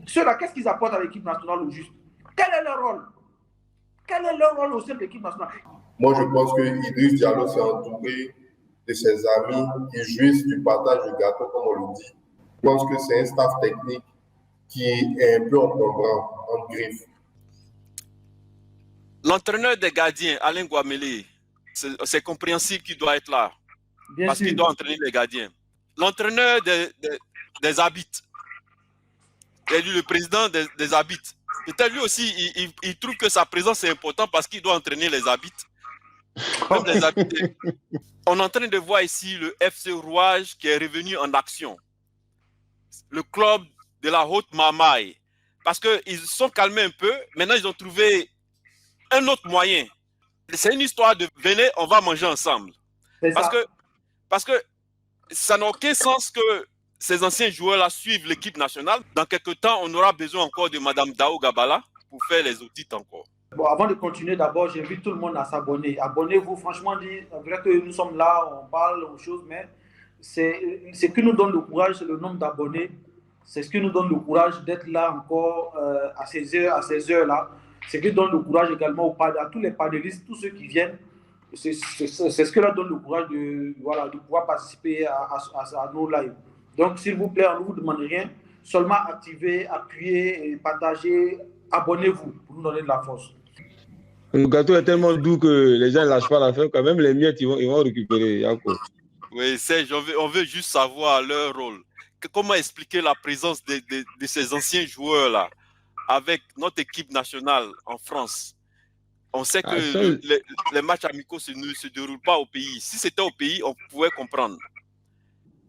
Ceux-là, qu'est-ce qu'ils apportent à l'équipe nationale au juste? Quel est leur rôle? Quel est leur rôle au sein de l'équipe nationale? Moi, je pense que Idriss Diallo s'est entouré de ses amis qui jouissent du partage du gâteau, comme on le dit. Je pense que c'est un staff technique qui est un peu encombrant, en griffe. L'entraîneur des gardiens, Alain Guamélé, c'est compréhensible qu'il doit être là. Bien parce sûr. qu'il doit entraîner les gardiens. L'entraîneur des arbitres, le président des arbitres, peut-être lui aussi, il trouve que sa présence est importante parce qu'il doit entraîner les arbitres. Même les arbitres. On est en train de voir ici le FC Rouage qui est revenu en action. Le club de la Haute-Marmaille. Parce qu'ils se sont calmés un peu. Maintenant, ils ont trouvé un autre moyen. C'est une histoire de venez, on va manger ensemble. Parce que ça n'a aucun sens que ces anciens joueurs-là suivent l'équipe nationale. Dans quelques temps, on aura besoin encore de Mme Dao Gabala pour faire les audits encore. Bon, avant de continuer, d'abord, j'invite tout le monde à s'abonner. Abonnez-vous, franchement, c'est vrai que nous sommes là, on parle aux choses, mais c'est ce qui nous donne le courage, c'est le nombre d'abonnés. C'est ce qui nous donne le courage d'être là encore à ces heures-là. Ce qui donne le courage également à tous les panélistes, tous ceux qui viennent. C'est ce qui leur donne le courage de pouvoir participer à nos lives. Donc, s'il vous plaît, on ne vous demande rien. Seulement activez, appuyez, partagez, abonnez-vous pour nous donner de la force. Le gâteau est tellement doux que les gens ne lâchent pas l'affaire. Quand même, les miettes, ils vont récupérer. Yako. Oui, Serge, on veut juste savoir leur rôle. Comment expliquer la présence de ces anciens joueurs-là avec notre équipe nationale en France? On sait que les matchs amicaux ne se déroulent pas au pays. Si c'était au pays, on pouvait comprendre.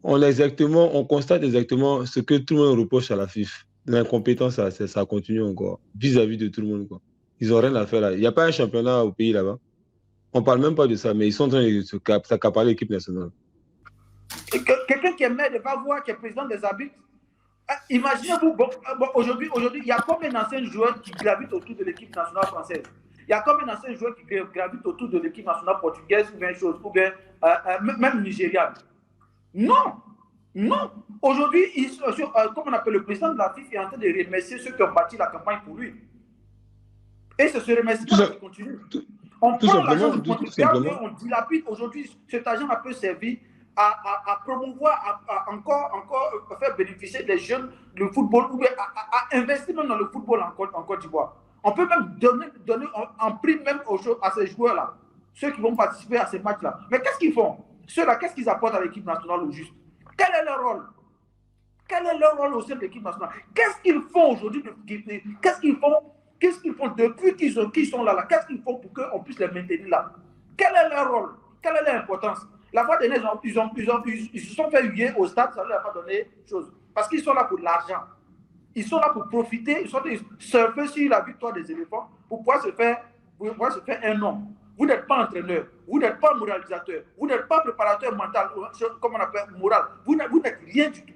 On constate exactement ce que tout le monde reproche à la FIFA. L'incompétence, ça continue encore, vis-à-vis de tout le monde, quoi. Ils n'ont rien à faire là. Il n'y a pas un championnat au pays là-bas. On ne parle même pas de ça, mais ils sont en train de s'accaparer l'équipe nationale. Quelqu'un qui est maire de Vavois, qui est président des arbitres, imaginez-vous, aujourd'hui, il y a combien d'anciens joueurs qui gravitent autour de l'équipe nationale française? Il y a combien d'anciens joueurs qui gravitent autour de l'équipe nationale portugaise ou bien même nigériane? Non. Aujourd'hui, comme on appelle le président de la FIFA, est en train de remercier ceux qui ont bâti la campagne pour lui. Et c'est ce remerciement qui continue. On prend l'argent du contribuable, on dilapide. Aujourd'hui, cet argent peut servir à promouvoir, à encore faire bénéficier des jeunes le football, ou bien à investir même dans le football en Côte d'Ivoire. On peut même donner en prix même à ces joueurs-là, ceux qui vont participer à ces matchs-là. Mais qu'est-ce qu'ils font? Ceux-là, qu'est-ce qu'ils apportent à l'équipe nationale au juste? Quel est leur rôle? Quel est leur rôle au sein de l'équipe nationale? Qu'est-ce qu'ils font aujourd'hui? Qu'est-ce qu'ils font depuis qu'ils sont là? Qu'est-ce qu'ils font pour qu'on puisse les maintenir là? Quel est leur rôle? Quelle est leur importance? La fois dernière, ils se sont fait huer au stade, ça ne leur a pas donné chose. Parce qu'ils sont là pour l'argent. Ils sont là pour profiter, ils sont surfer sur la victoire des éléphants pour pouvoir se faire un nom. Vous n'êtes pas entraîneur, vous n'êtes pas moralisateur, vous n'êtes pas préparateur mental, comme on appelle moral. Vous n'êtes rien du tout.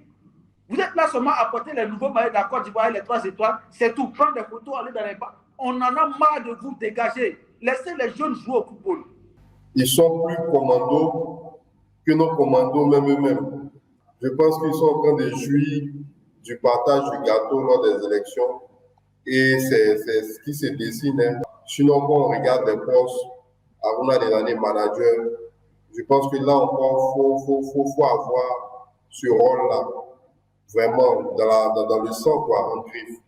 Vous êtes là seulement à porter les nouveaux maillots de la Côte d'Ivoire et les 3 étoiles, c'est tout. Prendre des photos, aller dans les bars. On en a marre de vous dégager. Laissez les jeunes jouer au football. Ils sont plus commandos que nos commandos même eux-mêmes. Je pense qu'ils sont en train de jouir du partage du gâteau lors des élections. Et c'est ce qui se dessine. Hein. Sinon, quand on regarde les postes, on a des années manager. Je pense que là encore, faut avoir ce rôle-là, vraiment, dans le sang, quoi, en griffe.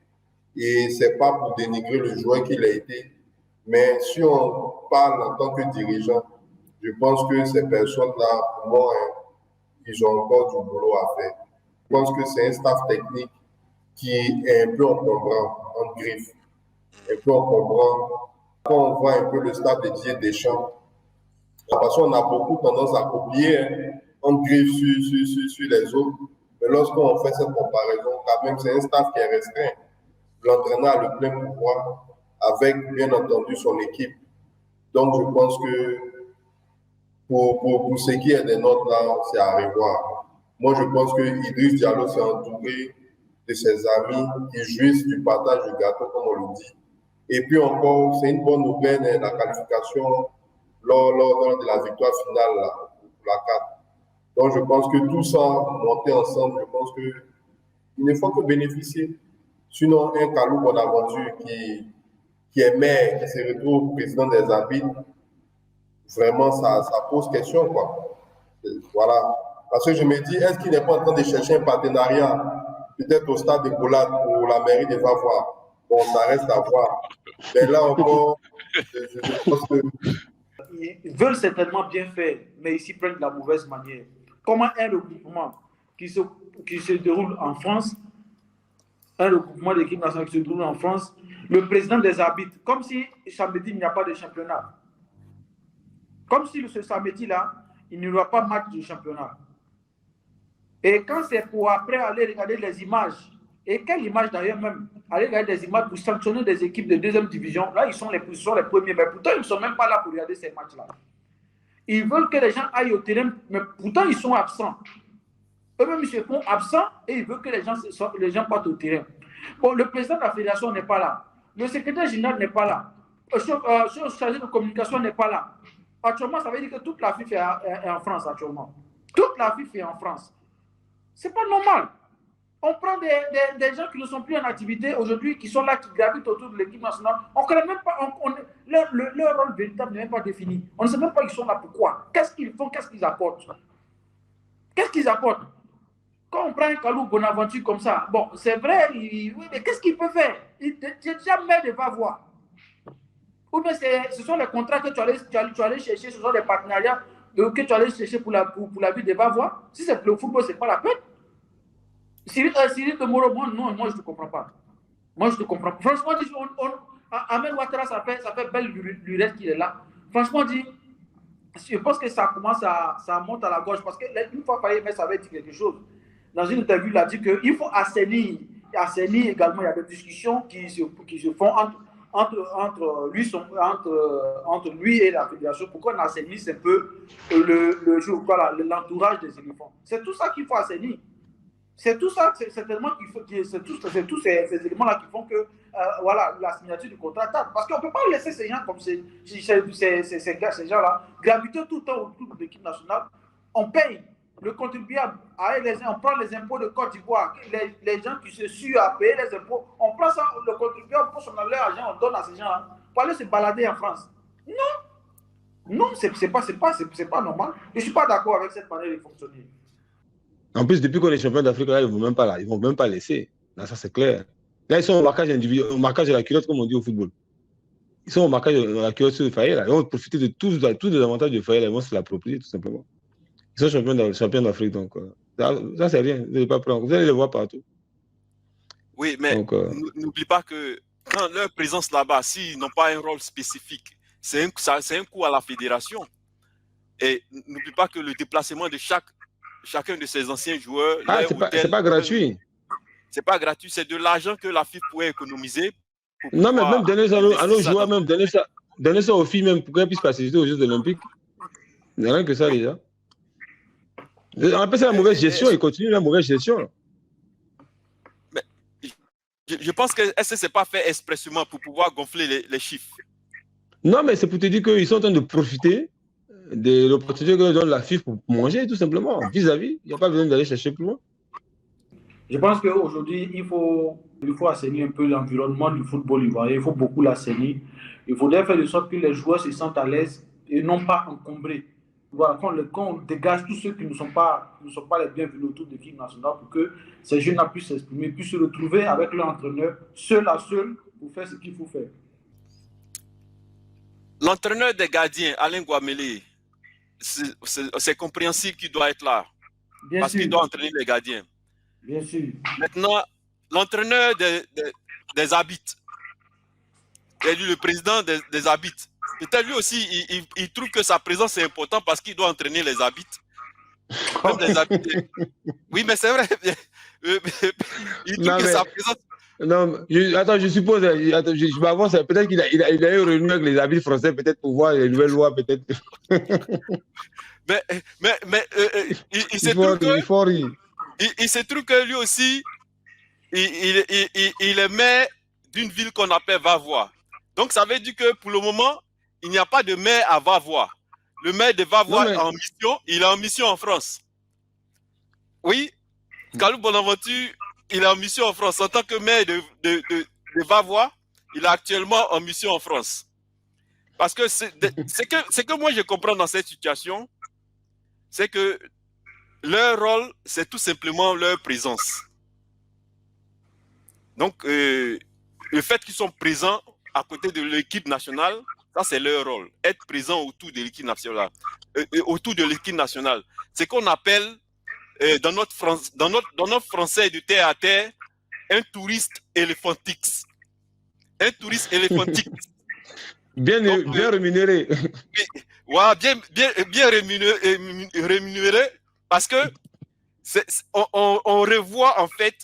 Et c'est pas pour dénigrer le joueur qu'il a été, mais si on parle en tant que dirigeant, je pense que ces personnes-là, pour moi, ils ont encore du boulot à faire. Je pense que c'est un staff technique qui est un peu encombrant, en griffe, un peu encombrant. Quand on voit un peu le staff de Didier Deschamps, parce qu'on a beaucoup tendance à copier, hein, en griffe sur les autres. Mais lorsqu'on fait cette comparaison, quand même, c'est un staff qui est restreint. L'entraîneur a le plein pouvoir avec, bien entendu, son équipe. Donc, je pense que pour ce qui est des notes là, c'est à revoir. Moi, je pense que Idriss Diallo s'est entouré de ses amis qui jouissent du partage du gâteau, comme on le dit. Et puis encore, c'est une bonne nouvelle, hein, la qualification lors de la victoire finale là, pour la 4. Donc, je pense que tout ça, monté ensemble, je pense qu'il ne faut que bénéficier. Sinon, un Kalou Bonaventure qui est maire, qui se retrouve président des arbitres, vraiment, ça pose question, quoi. Voilà. Parce que je me dis, est-ce qu'il n'est pas en train de chercher un partenariat, peut-être au stade de Boulade pour la mairie de Vavois? Bon, ça reste à voir. Mais là encore, je pense que... Ils veulent certainement bien faire, mais ils s'y prennent de la mauvaise manière. Comment un regroupement qui se déroule en France, un regroupement d'équipes nationales qui se déroule en France, le président des arbitres, comme si samedi il n'y a pas de championnat. Comme si ce samedi-là, il n'y aura pas de match de championnat. Et quand c'est pour après aller regarder les images, et quelle image d'ailleurs même, aller regarder des images pour sanctionner des équipes de deuxième division, là ils sont les premiers, mais pourtant ils ne sont même pas là pour regarder ces matchs-là. Ils veulent que les gens aillent au terrain, mais pourtant ils sont absents. Eux-mêmes ils se font absents et ils veulent que les gens partent au terrain. Bon, le président de la fédération n'est pas là. Le secrétaire général n'est pas là. Le chargé de communication n'est pas là. Actuellement, ça veut dire que toute la FIFA est en France actuellement. Toute la FIFA est en France. C'est pas normal. On prend des gens qui ne sont plus en activité aujourd'hui, qui sont là, qui gravitent autour de l'équipe nationale. On ne connaît même pas, leur rôle véritable n'est même pas défini. On ne sait même pas ils sont là pourquoi. Qu'est-ce qu'ils font, qu'est-ce qu'ils apportent. Qu'est-ce qu'ils apportent. Quand on prend un Kalou Bonaventure comme ça, bon, c'est vrai, oui, mais qu'est-ce qu'il peut faire? J'ai jamais de va voir. Ou bien ce sont les contrats que tu allais chercher, ce sont les partenariats que tu allais chercher pour la vie de va voir. Si c'est pour le football, ce n'est pas la peine. Cyril de Moro, moi je ne comprends pas. Moi je ne comprends pas. Franchement, Ahmed Ouattara, ça fait belle lurette qu'il est là. Franchement, je pense que ça commence ça monte à la gauche parce qu'une fois Faye ça avait dit quelque chose. Dans une interview, il a dit qu'il faut assainir également. Il y a des discussions qui se font entre lui et la fédération pour qu'on assainisse un peu l'entourage des éléphants. C'est tout ça qu'il faut assainir. C'est tout ça, c'est certainement c'est tous ces éléments-là qui font que voilà, la signature du contrat tarde. Parce qu'on ne peut pas laisser ces gens comme ces gens-là graviter tout le temps autour de l'équipe nationale. On paye le contribuable, on prend les impôts de Côte d'Ivoire, les gens qui se suent à payer les impôts, on prend ça, le contribuable pour son argent, on donne à ces gens-là pour aller se balader en France. Non, c'est pas normal. Je ne suis pas d'accord avec cette manière de fonctionner. En plus, depuis qu'on est champion d'Afrique, là, ils ne vont même pas laisser. Là, ça, c'est clair. Là, ils sont au marquage individuel, au marquage de la culotte, comme on dit au football. Ils sont au marquage de la culotte de Faye, là. Ils vont profiter de tous les avantages de Faye, là. Ils vont se l'approprier, tout simplement. Ils sont champions d'Afrique, donc ça, c'est rien. Vous n'allez pas prendre. Vous allez les voir partout. Oui, mais n'oublie pas que quand leur présence là-bas, s'ils n'ont pas un rôle spécifique, c'est un coup à la fédération. Et n'oublie pas que le déplacement de chacun de ces anciens joueurs... c'est pas gratuit. C'est pas gratuit, c'est de l'argent que la FIFA pourrait économiser. Non, mais même donner ça à nos joueurs, même donner ça aux filles, même pour qu'elles puissent participer aux Jeux Olympiques. Il n'y a rien que ça déjà. On appelle ça la mauvaise gestion, ils continuent la mauvaise gestion. Mais je pense que ce n'est pas fait expressément pour pouvoir gonfler les chiffres. Non, mais c'est pour te dire qu'ils sont en train de profiter de l'opportunité que donne la FIFA pour manger, tout simplement. Vis-à-vis, il n'y a pas besoin d'aller chercher plus loin. Je pense qu'aujourd'hui, il faut assainir un peu l'environnement du football ivoirien. Il faut beaucoup l'assainir. Il faudrait faire de sorte que les joueurs se sentent à l'aise et non pas encombrés. Voilà, quand on dégage tous ceux qui ne sont pas les bienvenus autour de l'équipe nationale pour que ces jeunes puissent s'exprimer, puissent se retrouver avec leur entraîneur, seul à seul, pour faire ce qu'il faut faire. L'entraîneur des gardiens, Alain Guamélé, c'est compréhensible qu'il doit être là. Bien parce qu'il doit entraîner les gardiens. Bien sûr. Maintenant, l'entraîneur des arbitres, le président des arbitres, peut-être lui aussi, il trouve que sa présence est importante parce qu'il doit entraîner les arbitres. Même les arbitres. Oui, mais c'est vrai. Il trouve que sa présence... Non, je suppose, je m'avance, peut-être qu'il a eu une réunion avec les arbitres français, peut-être pour voir les nouvelles lois, peut-être. mais il se trouve que lui aussi, il est maire d'une ville qu'on appelle Vavois. Donc, ça veut dire que pour le moment, il n'y a pas de maire à Vavois. Le maire de Vavois il est en mission en France. Oui, Kalou Bonaventure il est en mission en France. En tant que maire de Vavois, il est actuellement en mission en France. Parce que c'est que moi je comprends dans cette situation, c'est que leur rôle, c'est tout simplement leur présence. Donc, le fait qu'ils sont présents à côté de l'équipe nationale, ça c'est leur rôle. Être présent autour de l'équipe nationale. C'est qu'on appelle dans notre français de terre à terre un touriste éléphantique. Un touriste éléphantique. Bien rémunéré. Ouais, bien rémunéré parce que on revoit en fait,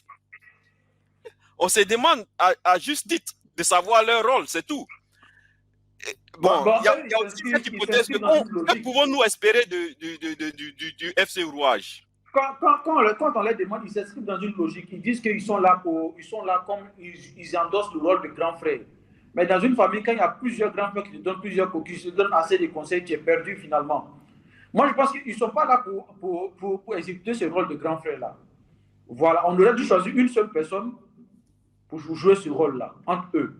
on se demande à juste titre de savoir leur rôle, c'est tout. Bon, il y a aussi cette hypothèse que pouvons-nous espérer du FC Rouage? Quand on leur demande, ils s'inscrivent dans une logique. Ils disent qu'ils sont là comme ils endossent le rôle de grand frère. Mais dans une famille, quand il y a plusieurs grands frères qui te donnent plusieurs coquilles, qui te donnent assez de conseils, tu es perdu finalement. Moi, je pense qu'ils ne sont pas là pour exécuter ce rôle de grand frère-là. Voilà, on aurait dû choisir une seule personne pour jouer ce rôle-là, entre eux.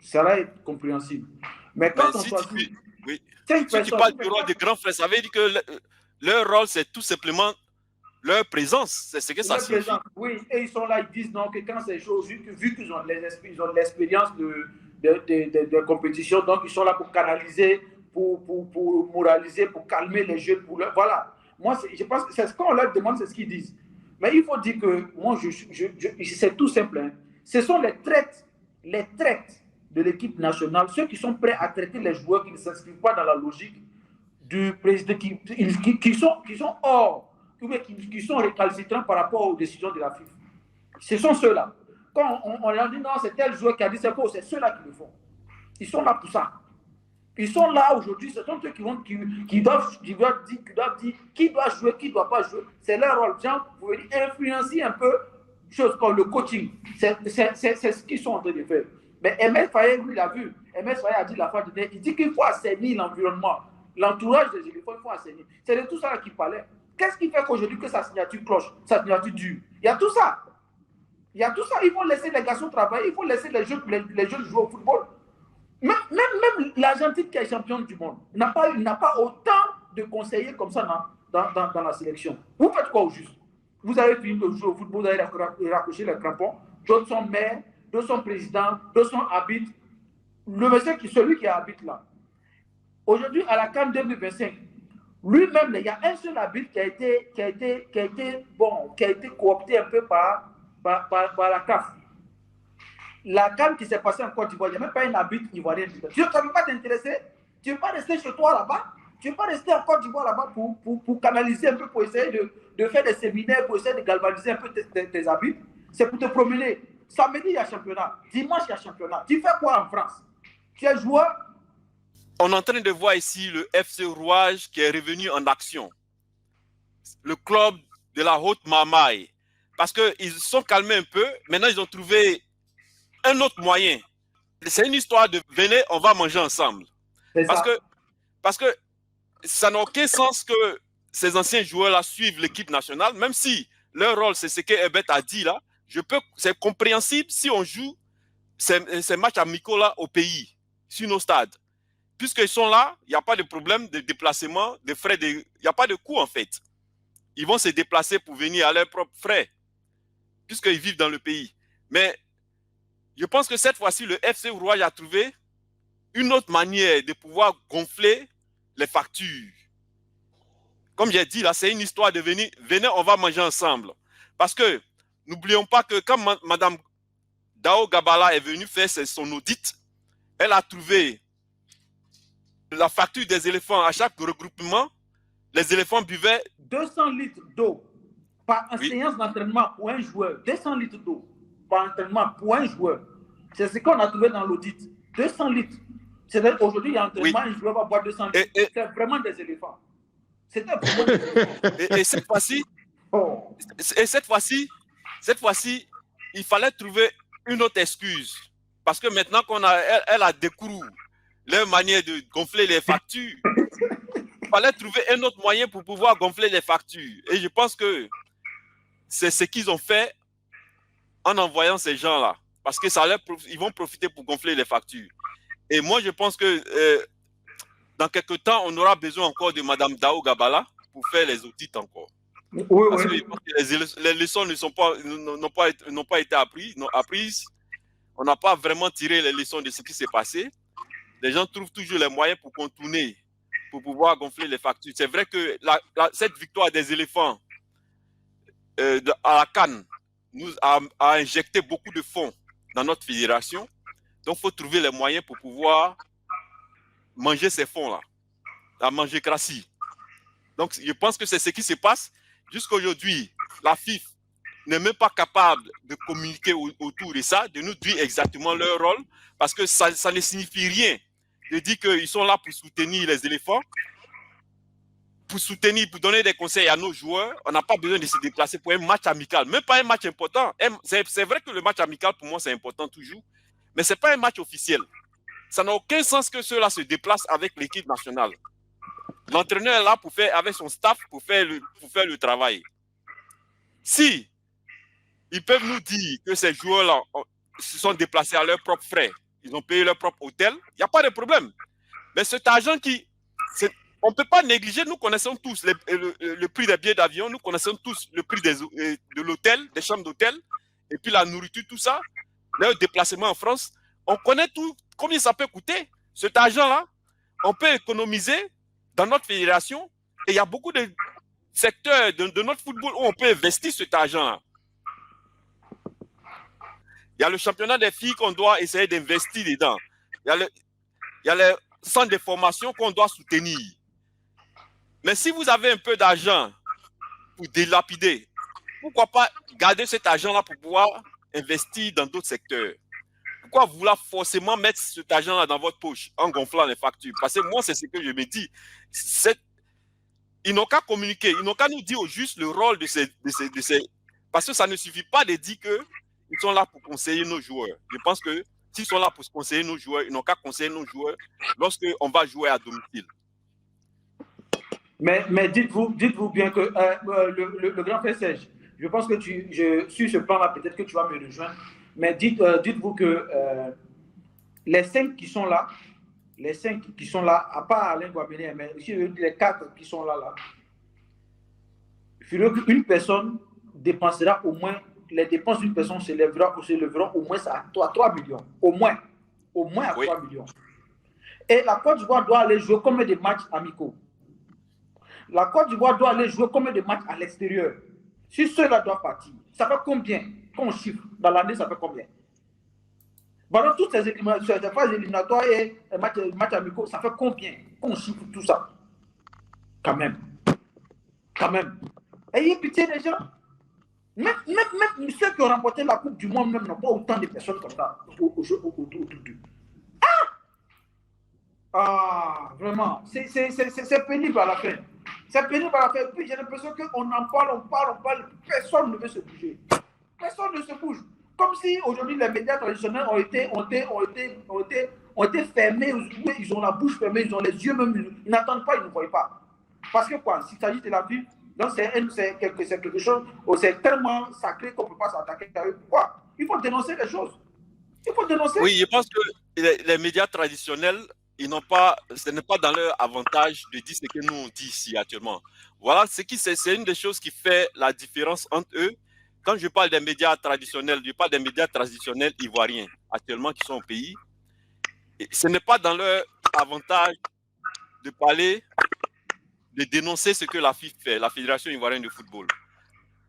Ça va être compréhensible. Mais quand on choisit... Si tu parles du rôle de grand frère, ça veut dire que leur rôle, c'est tout simplement leur présence. C'est ce que ça signifie. Oui, et ils sont là, ils disent non, que quand c'est chaud, vu qu'ils ont l'expérience de compétition, donc ils sont là pour canaliser, pour moraliser, pour calmer les jeux. Voilà. Moi, je pense que c'est ce qu'on leur demande, c'est ce qu'ils disent. Mais il faut dire que moi, c'est tout simple. Hein. Ce sont les traites de l'équipe nationale, ceux qui sont prêts à traiter les joueurs qui ne s'inscrivent pas dans la logique du président, qui sont hors, qui sont récalcitrants par rapport aux décisions de la FIFA. Ce sont ceux-là. Quand on leur dit non, c'est tel joueur qui a dit c'est faux, c'est ceux-là qui le font. Ils sont là pour ça. Ils sont là aujourd'hui, ce sont ceux qui doivent dire qui doit jouer, qui ne doit pas jouer. C'est leur rôle. Genre, vous pouvez influencer un peu choses comme le coaching. C'est ce qu'ils sont en train de faire. Mais Emel Faye, lui, l'a vu. Emel Faye a dit la fois dernière, il dit qu'il faut assainir l'environnement. L'entourage des éléphants, il faut assainir. C'est de tout ça qu'il parlait. Qu'est-ce qui fait qu'aujourd'hui que sa signature cloche, sa signature dure? Il y a tout ça. Il y a tout ça. Il faut laisser les garçons travailler, il faut laisser les jeunes jouer au football. Même l'Argentine qui est championne du monde n'a pas autant de conseillers comme ça dans la sélection. Vous faites quoi au juste? Vous avez fini de jouer au football, vous avez raccroché les crampons, d'autres sont maires, d'autres sont présidents, d'autres sont arbitres. Le monsieur, celui qui habite là, aujourd'hui à la CAN 2025, lui-même, il y a un seul arbitre qui a été coopté un peu par la CAF. La CAN qui s'est passée en Côte d'Ivoire, il n'y a même pas un arbitre ivoirien. Tu ne veux pas t'intéresser? Tu ne veux pas rester chez toi là-bas? Tu ne veux pas rester en Côte d'Ivoire là-bas pour canaliser un peu, pour essayer de faire des séminaires, pour essayer de galvaniser un peu tes arbitres? C'est pour te promener. Samedi, il y a championnat. Dimanche, il y a championnat. Tu fais quoi en France? Tu es joueur? On est en train de voir ici le FC Rouage qui est revenu en action. Le club de la Haute-Marmaille. Parce qu'ils se sont calmés un peu. Maintenant, ils ont trouvé un autre moyen. C'est une histoire de venez, on va manger ensemble. Parce que ça n'a aucun sens que ces anciens joueurs-là suivent l'équipe nationale, même si leur rôle, c'est ce que Herbert a dit là. C'est compréhensible si on joue ces matchs amicaux là au pays, sur nos stades. Puisqu'ils sont là, il n'y a pas de problème de déplacement, de frais, il n'y a pas de coût en fait. Ils vont se déplacer pour venir à leurs propres frais, puisqu'ils vivent dans le pays. Mais je pense que cette fois-ci, le FC Rouage a trouvé une autre manière de pouvoir gonfler les factures. Comme j'ai dit, là, c'est une histoire de venez, on va manger ensemble. Parce que, n'oublions pas que quand Mme Dao Gabala est venue faire son audit, elle a trouvé la facture des éléphants à chaque regroupement. Les éléphants buvaient 200 litres d'eau par séance d'entraînement pour un joueur. 200 litres d'eau par entraînement pour un joueur. C'est ce qu'on a trouvé dans l'audit. 200 litres. C'est-à-dire aujourd'hui, il y a un entraînement, un joueur va boire 200 litres. C'est vraiment des éléphants. C'était vraiment des éléphants. Et cette fois-ci, cette fois-ci, il fallait trouver une autre excuse. Parce que maintenant elle a découvert leur manière de gonfler les factures, il fallait trouver un autre moyen pour pouvoir gonfler les factures. Et je pense que c'est ce qu'ils ont fait en envoyant ces gens-là, parce que ils vont profiter pour gonfler les factures. Et moi, je pense que dans quelques temps, on aura besoin encore de Mme Dao Gabala pour faire les audits encore. Oui, Parce oui. que les leçons n'ont pas été apprises. On n'a pas vraiment tiré les leçons de ce qui s'est passé. Les gens trouvent toujours les moyens pour contourner, pour pouvoir gonfler les factures. C'est vrai que cette victoire des éléphants à la CAN nous a injecté beaucoup de fonds dans notre fédération. Donc, il faut trouver les moyens pour pouvoir manger ces fonds-là, la mangécratie. Donc, je pense que c'est ce qui se passe. Jusqu'à aujourd'hui, la FIF n'est même pas capable de communiquer autour de ça, de nous dire exactement leur rôle, parce que ça ne signifie rien de dire qu'ils sont là pour soutenir les éléphants, pour donner des conseils à nos joueurs. On n'a pas besoin de se déplacer pour un match amical, même pas un match important. C'est vrai que le match amical, pour moi, c'est important toujours, mais ce n'est pas un match officiel. Ça n'a aucun sens que ceux-là se déplacent avec l'équipe nationale. L'entraîneur est là pour faire, avec son staff, pour faire le travail. Si ils peuvent nous dire que ces joueurs-là se sont déplacés à leurs propres frais, ils ont payé leur propre hôtel, il n'y a pas de problème. Mais cet argent on ne peut pas négliger, nous connaissons tous le prix des billets d'avion, nous connaissons tous le prix de l'hôtel, des chambres d'hôtel, et puis la nourriture, tout ça, le déplacement en France. On connaît tout, combien ça peut coûter. Cet argent-là, on peut économiser dans notre fédération, et il y a beaucoup de secteurs de notre football où on peut investir cet argent-là. Il y a le championnat des filles qu'on doit essayer d'investir dedans. Il y a les centres de formation qu'on doit soutenir. Mais si vous avez un peu d'argent pour dilapider, pourquoi pas garder cet argent-là pour pouvoir investir dans d'autres secteurs? Pourquoi vouloir forcément mettre cet argent-là dans votre poche en gonflant les factures? Parce que moi, c'est ce que je me dis. Ils n'ont qu'à communiquer, ils n'ont qu'à nous dire au juste le rôle de ces... Parce que ça ne suffit pas de dire qu'ils sont là pour conseiller nos joueurs. Je pense que s'ils sont là pour conseiller nos joueurs, ils n'ont qu'à conseiller nos joueurs lorsqu'on va jouer à domicile. Mais dites-vous bien que le grand frère Serge, je pense que sur ce plan-là, peut-être que tu vas me rejoindre, mais dites-vous que les 5 qui sont là, à part Alain Guabené, mais aussi les 4 qui sont là, il faudrait qu'une personne dépensera au moins, les dépenses d'une personne s'élèveront au moins à 3 millions. Au moins à 3 millions. Et la Côte d'Ivoire doit aller jouer comme des matchs amicaux. La Côte d'Ivoire doit aller jouer comme des matchs à l'extérieur. Si ceux-là doivent partir, ça fait combien? Quand on chiffre, dans l'année, ça fait combien? Dans toutes ces phases éliminatoires et matchs amicaux, ça fait combien? Quand on chiffre tout ça? Quand même. Ayez pitié des gens. Même ceux qui ont remporté la Coupe du Monde n'ont pas autant de personnes comme ça autour d'eux. Vraiment, c'est pénible à la fin. C'est pénible à la fin. Puis j'ai l'impression qu'on en parle, personne ne veut se bouger. Personne ne se bouge. Comme si aujourd'hui les médias traditionnels ont été fermés, ils ont la bouche fermée, ils ont les yeux même, ils n'attendent pas, ils ne voient pas. Parce que quoi, s'il s'agit de la vie, donc c'est quelque chose, c'est tellement sacré qu'on ne peut pas s'attaquer à eux. Pourquoi? Il faut dénoncer les choses. Il faut dénoncer. Oui, je pense que les médias traditionnels, ce n'est pas dans leur avantage de dire ce que nous on dit ici actuellement. Voilà, c'est une des choses qui fait la différence entre eux. Quand je parle des médias traditionnels, je parle des médias traditionnels ivoiriens actuellement qui sont au pays. Et ce n'est pas dans leur avantage de parler, de dénoncer ce que la FIF fait, la Fédération ivoirienne de football.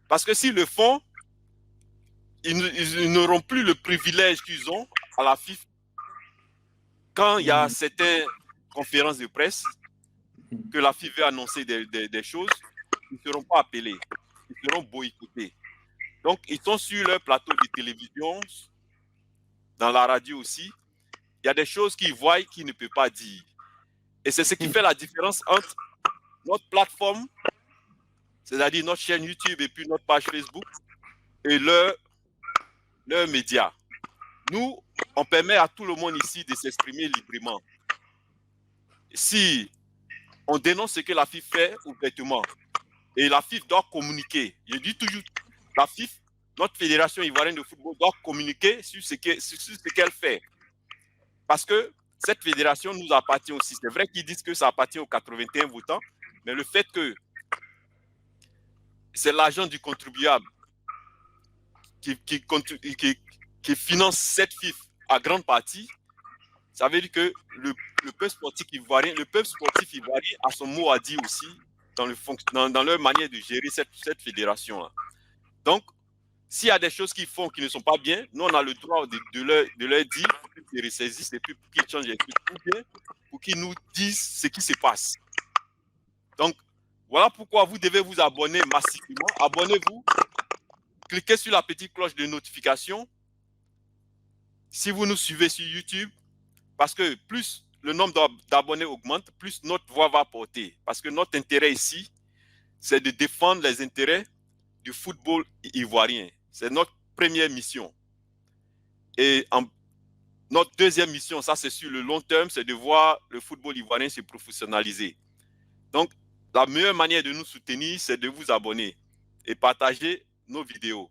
Parce que s'ils le font, ils n'auront plus le privilège qu'ils ont à la FIF quand il y a certaines conférences de presse que la FIF veut annoncer des choses, ils ne seront pas appelés, ils seront boycottés. Donc, ils sont sur leur plateau de télévision, dans la radio aussi. Il y a des choses qu'ils voient qu'ils ne peuvent pas dire. Et c'est ce qui fait la différence entre notre plateforme, c'est-à-dire notre chaîne YouTube et puis notre page Facebook, et leurs médias. Nous, on permet à tout le monde ici de s'exprimer librement. Si on dénonce ce que la FIF fait ouvertement, et la FIF doit communiquer. Je dis toujours, la FIF notre fédération ivoirienne de football doit communiquer sur ce qu'elle fait. Parce que cette fédération nous appartient aussi. C'est vrai qu'ils disent que ça appartient aux 81 votants, mais le fait que c'est l'argent du contribuable qui finance cette FIF à grande partie, ça veut dire que le peuple sportif ivoirien a son mot à dire aussi dans leur manière de gérer cette fédération-là. Donc, s'il y a des choses qu'ils font qui ne sont pas bien, nous, on a le droit de leur dire pour qu'ils ressaisissent et puis pour qu'ils changent les trucs ou bien pour qu'ils nous disent ce qui se passe. Donc, voilà pourquoi vous devez vous abonner massivement. Abonnez-vous, cliquez sur la petite cloche de notification. Si vous nous suivez sur YouTube, parce que plus le nombre d'abonnés augmente, plus notre voix va porter. Parce que notre intérêt ici, c'est de défendre les intérêts du football ivoirien. C'est notre première mission. Et notre deuxième mission, ça c'est sur le long terme, c'est de voir le football ivoirien se professionnaliser. Donc, la meilleure manière de nous soutenir, c'est de vous abonner et partager nos vidéos.